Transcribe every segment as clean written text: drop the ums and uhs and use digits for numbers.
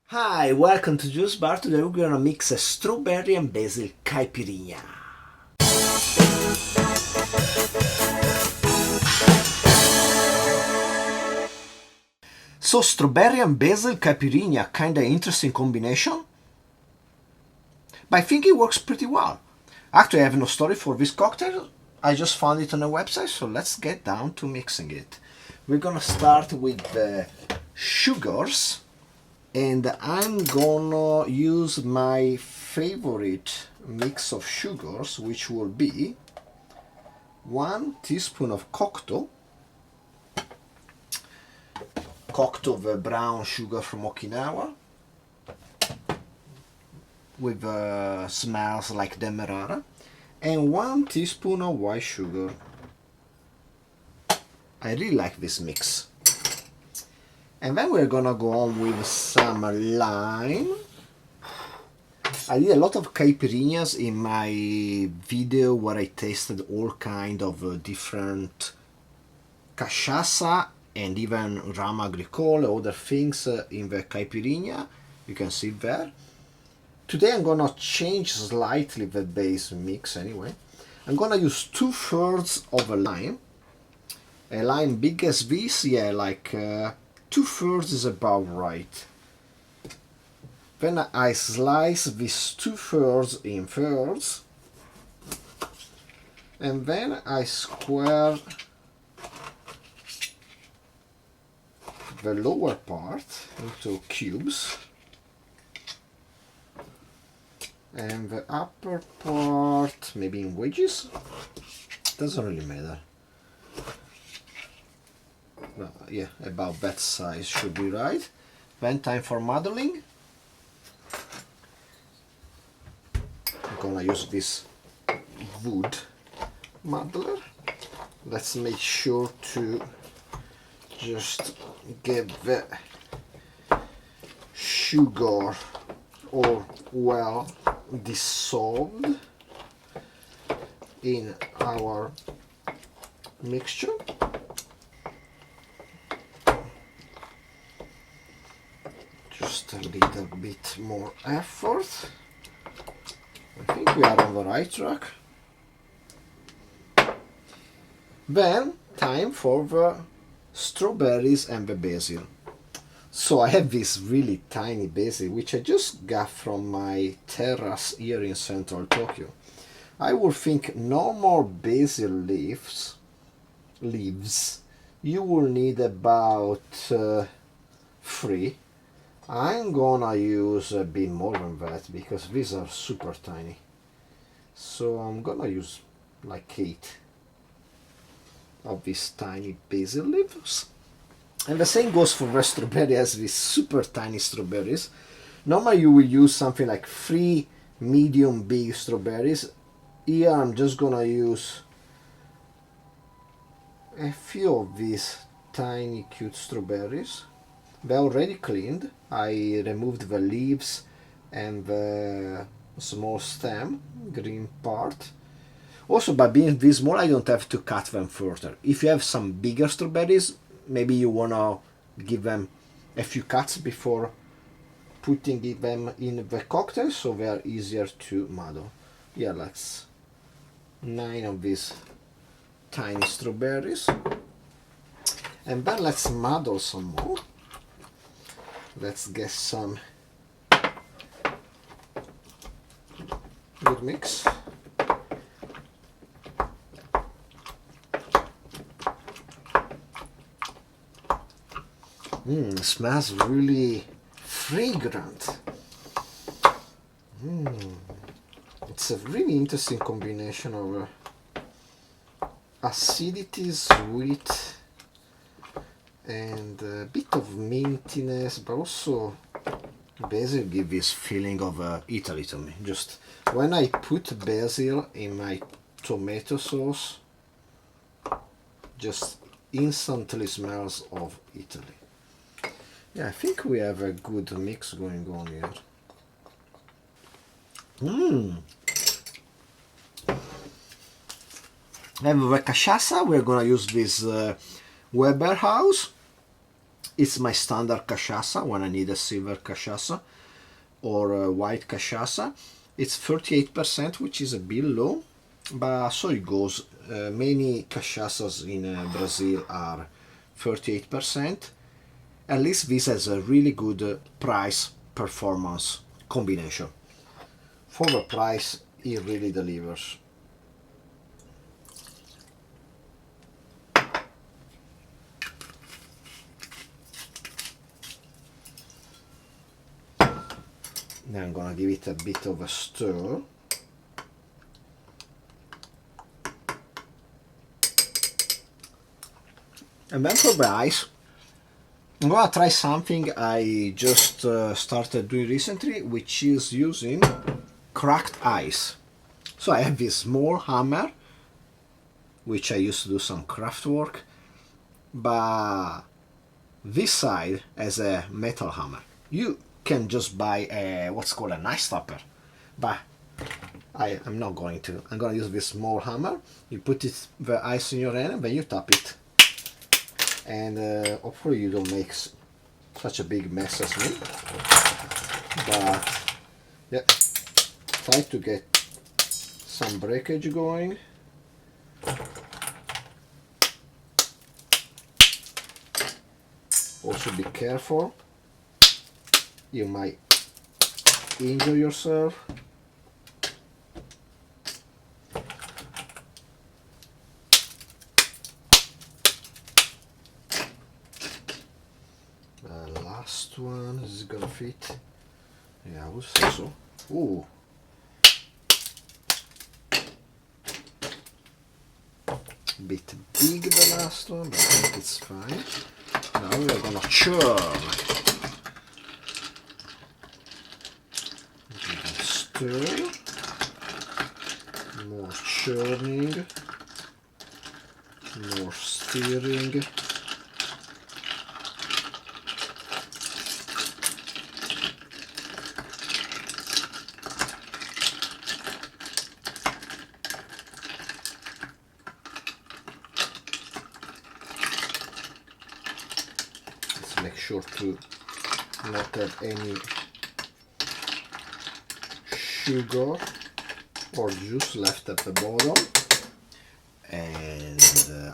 Hi, welcome to Juice Bar. Today we're gonna mix a strawberry and basil caipirinha. So strawberry and basil caipirinha, kinda interesting combination. But I think it works pretty well. Actually, I have no story for this cocktail. I just found it on a website, so let's get down to mixing it. We're gonna start with the sugars. And I'm gonna use my favorite mix of sugars, which will be 1 teaspoon of Cocteau, the brown sugar from Okinawa, with smells like demerara, and 1 teaspoon of white sugar. I really like this mix. And then we're gonna go on with some lime. I did a lot of caipirinhas in my video where I tasted all kind of different cachaça and even rum agricole, other things in the caipirinha. You can see there. Today I'm gonna change slightly the base mix anyway. I'm gonna use 2/3 of a lime big as this, yeah, like 2/3 is about right. Then I slice this 2/3 in thirds, and then I square the lower part into cubes, and the upper part maybe in wedges. Doesn't really matter. Yeah, about that size should be right. Then time for modeling. I'm gonna use this wood modeler. Let's make sure to just get the sugar all well dissolved in our mixture. Just a little bit more effort. I think we are on the right track. Then time for the strawberries and the basil. So I have this really tiny basil which I just got from my terrace here in central Tokyo. I would think normal basil leaves you will need about 3. I'm gonna use a bit more than that because these are super tiny. So I'm gonna use like 8 of these tiny basil leaves. And the same goes for the strawberry as these super tiny strawberries. Normally you will use something like 3 medium big strawberries. Here I'm just gonna use a few of these tiny cute strawberries. They're already cleaned. I removed the leaves and the small stem, green part. Also, by being this small, I don't have to cut them further. If you have some bigger strawberries, maybe you wanna give them a few cuts before putting them in the cocktail, so they are easier to muddle. Yeah, like 9 of these tiny strawberries. And then let's muddle some more. Let's get some good mix. Smells really fragrant. It's a really interesting combination of acidity, sweet, and a bit of mintiness, but also basil gives this feeling of Italy to me. Just when I put basil in my tomato sauce, just instantly smells of Italy. Yeah, I think we have a good mix going on here. And the cachaça, we're gonna use this Weber House. It's my standard cachaça when I need a silver cachaça or a white cachaça. It's 38%, which is a bit low, but so it goes. Many cachaças in Brazil are 38%. At least this has a really good price performance combination. For the price, it really delivers. Then I'm gonna give it a bit of a stir. And then for the ice, I'm gonna try something I just started doing recently, which is using cracked ice. So I have this small hammer, which I used to do some craft work, but this side has a metal hammer. You can just buy a what's called an ice topper, but I'm not going to. I'm gonna use this small hammer. You put the ice in your hand and then you tap it, and hopefully you don't make such a big mess as me. But yeah, try to get some breakage going. Also be careful, you might injure yourself. The last one, is it gonna fit? Yeah, I would say so. Ooh. Bit big the last one, but I think it's fine. Now we are gonna churn. Stir. More churning. More stirring. Make sure to not have any sugar or juice left at the bottom, and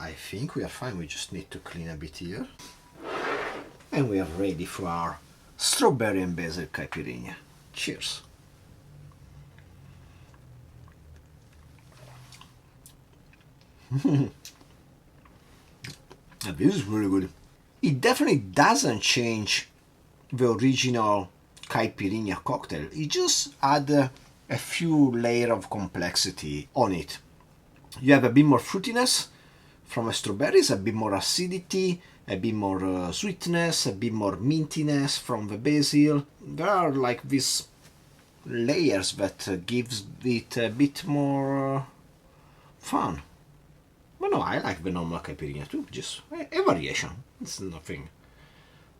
I think we are fine. We just need to clean a bit here, and we are ready for our strawberry and basil caipirinha. Cheers. This is really good. It definitely doesn't change the original caipirinha cocktail. It just add a few layers of complexity on it. You have a bit more fruitiness from the strawberries, a bit more acidity, a bit more sweetness, a bit more mintiness from the basil. There are like these layers that gives it a bit more fun. But no, I like the normal caipirinha too, just a variation. It's nothing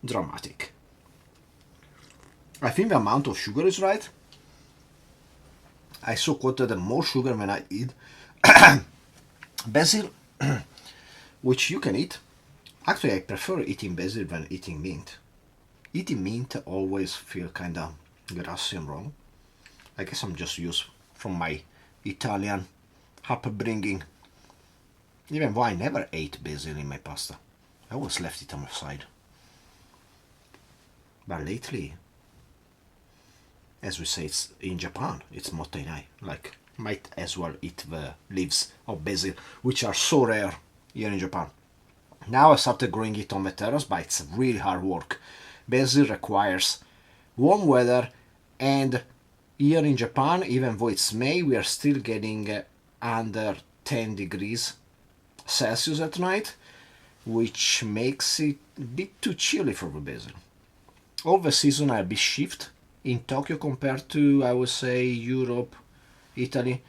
dramatic. I think the amount of sugar is right. I so quoted more sugar when I eat basil, which you can eat. Actually, I prefer eating basil than eating mint. Eating mint always feel kinda grassy and wrong. I guess I'm just used from my Italian upbringing. Even though I never ate basil in my pasta. I always left it on the side. But lately, as we say, it's in Japan, it's mottenai. Like, might as well eat the leaves of basil, which are so rare here in Japan. Now I started growing it on the terrace, but it's really hard work. Basil requires warm weather, and here in Japan, even though it's May, we are still getting under 10 degrees Celsius at night, which makes it a bit too chilly for the basil. All the season are a bit shift in Tokyo compared to, I would say, Europe, Italy.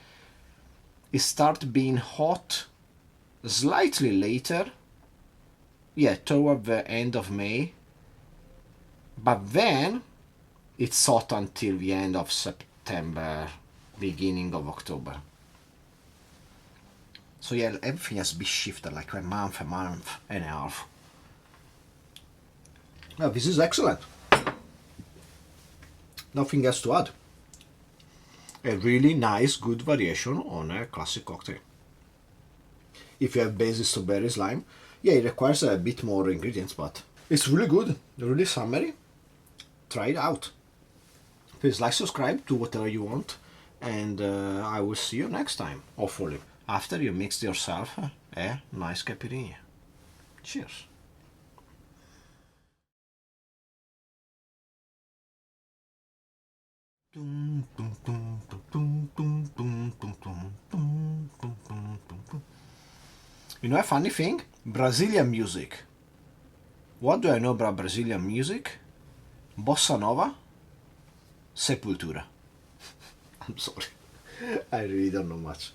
It starts being hot slightly later, yeah, toward the end of May, but then it's hot until the end of September, beginning of October. So yeah, everything has been shifted like a month and a half. This is excellent. Nothing else to add. A really nice, good variation on a classic cocktail. If you have basil, strawberries, lime, yeah, it requires a bit more ingredients, but it's really good, really summery. Try it out. Please like, subscribe, do whatever you want, and I will see you next time, hopefully, after you mixed yourself a nice caipirinha. Cheers. You know a funny thing? Brazilian music. What do I know about Brazilian music? Bossa Nova, Sepultura. I'm sorry. I really don't know much.